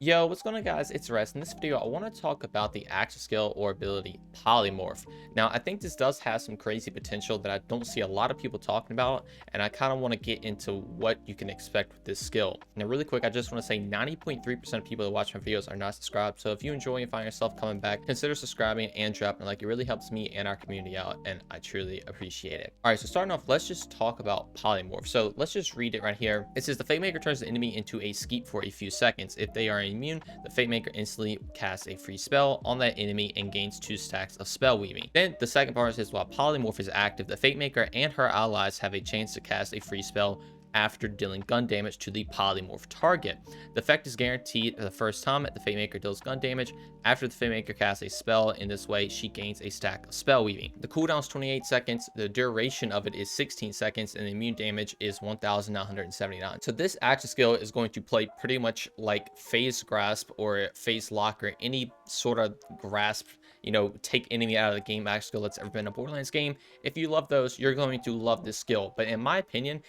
Yo, what's going on, guys? It's Rest. In this video, I want to talk about the active skill or ability Polymorph. Now, I think this does have some crazy potential that I don't see a lot of people talking about, and I kind of want to get into what you can expect with this skill. Now, really quick, I just want to say 90.3% of people that watch my videos are not subscribed, so if you enjoy and find yourself coming back, consider subscribing and dropping a like. It really helps me and our community out, and I truly appreciate it. All right, so starting off, let's just talk about Polymorph. So let's just read it right here. It says the Fate Maker turns the enemy into a Skeep for a few seconds. If they are immune, the Fate Maker instantly casts a free spell on that enemy and gains 2 stacks of spell weaving. Then the second part says while Polymorph is active, the Fate Maker and her allies have a chance to cast a free spell after dealing gun damage to the polymorph target. The effect is guaranteed the first time that the Fate Maker deals gun damage. After the Fate Maker casts a spell in this way, she gains a stack of spell weaving. The cooldown is 28 seconds, the duration of it is 16 seconds, and the immune damage is 1979. So this active skill is going to play pretty much like phase grasp or phase lock or any sort of grasp, take enemy out of the game active skill that's ever been a Borderlands game. If you love those, you're going to love this skill. But in my opinion,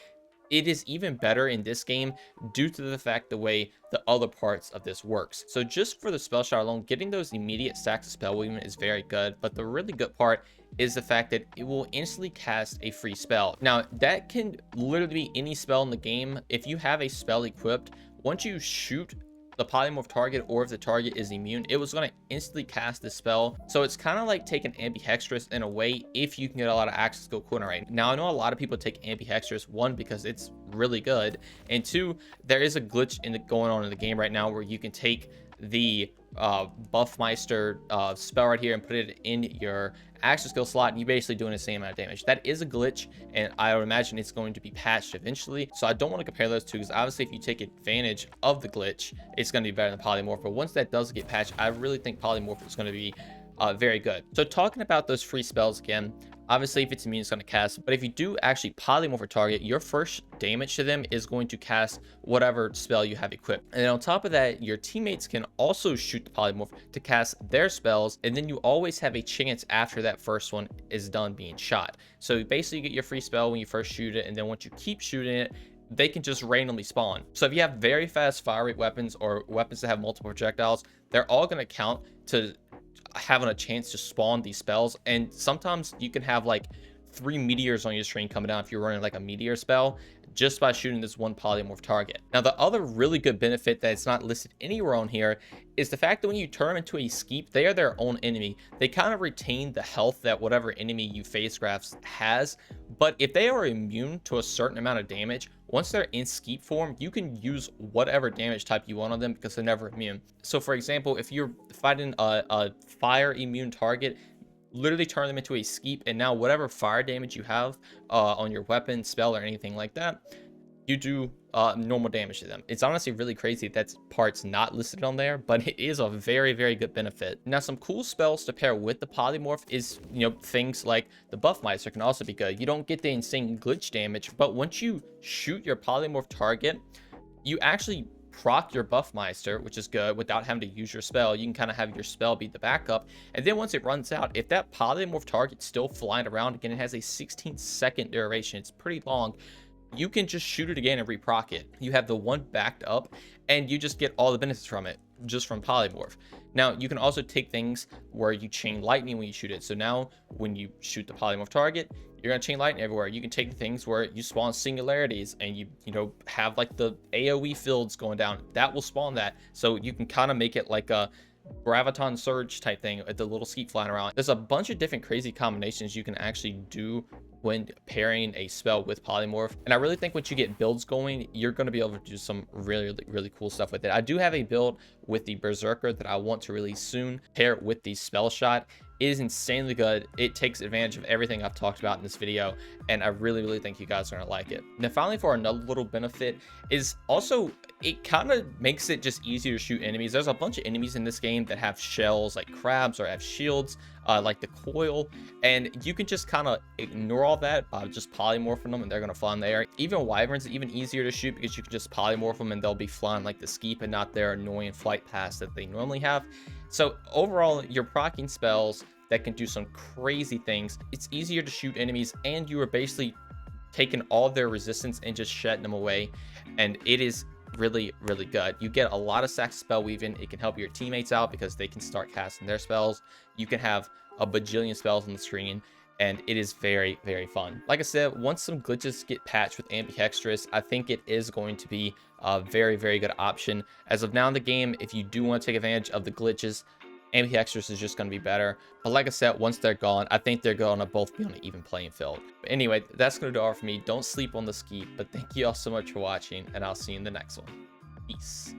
it is even better in this game due to the fact the way the other parts of this works. So just for the spell shot alone, getting those immediate stacks of spell weaving is very good, but the really good part is the fact that it will instantly cast a free spell. Now that can literally be any spell in the game. If you have a spell equipped, once you shoot the polymorph target, or if the target is immune, it was going to instantly cast the spell. So it's kind of like taking ambihextrous in a way, if you can get a lot of access skill cooldown right now. I know a lot of people take ambihextrous, one, because it's really good, and two, there is a glitch going on in the game right now where you can take the Buffmeister spell right here and put it in your action skill slot, and you're basically doing the same amount of damage. That is a glitch, and I would imagine it's going to be patched eventually. So I don't want to compare those two, because obviously if you take advantage of the glitch, it's going to be better than Polymorph. But once that does get patched, I really think Polymorph is going to be very good. So talking about those free spells again, obviously if it's immune, it's going to cast, but if you do actually polymorph a target, your first damage to them is going to cast whatever spell you have equipped. And then on top of that, your teammates can also shoot the polymorph to cast their spells, and then you always have a chance after that first one is done being shot. So basically you get your free spell when you first shoot it, and then once you keep shooting it, they can just randomly spawn. So if you have very fast fire rate weapons or weapons that have multiple projectiles, they're all going to count to having a chance to spawn these spells. And sometimes you can have like 3 meteors on your screen coming down if you're running like a meteor spell, just by shooting this one polymorph target. Now the other really good benefit that's not listed anywhere on here is the fact that when you turn them into a Skeep, they are their own enemy. They kind of retain the health that whatever enemy you face grafts has, but if they are immune to a certain amount of damage, once they're in Skeep form, you can use whatever damage type you want on them because they're never immune. So for example, if you're fighting a fire immune target, literally turn them into a Skeep, and now whatever fire damage you have on your weapon, spell, or anything like that, you do normal damage to them. It's honestly really crazy that part's not listed on there, but it is a very, very good benefit. Now some cool spells to pair with the polymorph is, things like the Buffmeister can also be good. You don't get the insane glitch damage, but once you shoot your polymorph target, you actually proc your Buffmeister, which is good, without having to use your spell. You can kind of have your spell be the backup, and then once it runs out, if that polymorph target's still flying around, again, it has a 16-second duration, it's pretty long, you can just shoot it again and reproc it. You have the one backed up, and you just get all the benefits from it, just from polymorph. Now you can also take things where you chain lightning when you shoot it. So now when you shoot the polymorph target, you're gonna chain lightning everywhere. You can take things where you spawn singularities, and you have like the AoE fields going down, that will spawn that. So you can kind of make it like a graviton surge type thing with the little Skeep flying around. There's a bunch of different crazy combinations you can actually do when pairing a spell with polymorph, and I really think once you get builds going, you're going to be able to do some really cool stuff with it. I do have a build with the Berserker that I want to release soon, pair it with the spell shot. It is insanely good. It takes advantage of everything I've talked about in this video, and I really think you guys are gonna like it. Now finally, for another little benefit, is also it kind of makes it just easier to shoot enemies. There's a bunch of enemies in this game that have shells like crabs, or have shields like the coil, and you can just kind of ignore all that by just polymorphing them, and they're gonna fly in the air. Even wyverns are even easier to shoot because you can just polymorph them and they'll be flying like the Skeep and not their annoying flight paths that they normally have. So overall, you're proccing spells that can do some crazy things. It's easier to shoot enemies, and you are basically taking all of their resistance and just shutting them away, and it is really, really good. You get a lot of stacks of spell weaving. It can help your teammates out because they can start casting their spells. You can have a bajillion spells on the screen, and it is very, very fun. Like I said, once some glitches get patched with Ambihextrous, I think it is going to be a very, very good option. As of now in the game, if you do want to take advantage of the glitches, Ambihextrous is just going to be better. But like I said, once they're gone, I think they're going to both be on an even playing field. But anyway, that's going to do all for me. Don't sleep on the Skeep, but thank you all so much for watching, and I'll see you in the next one. Peace.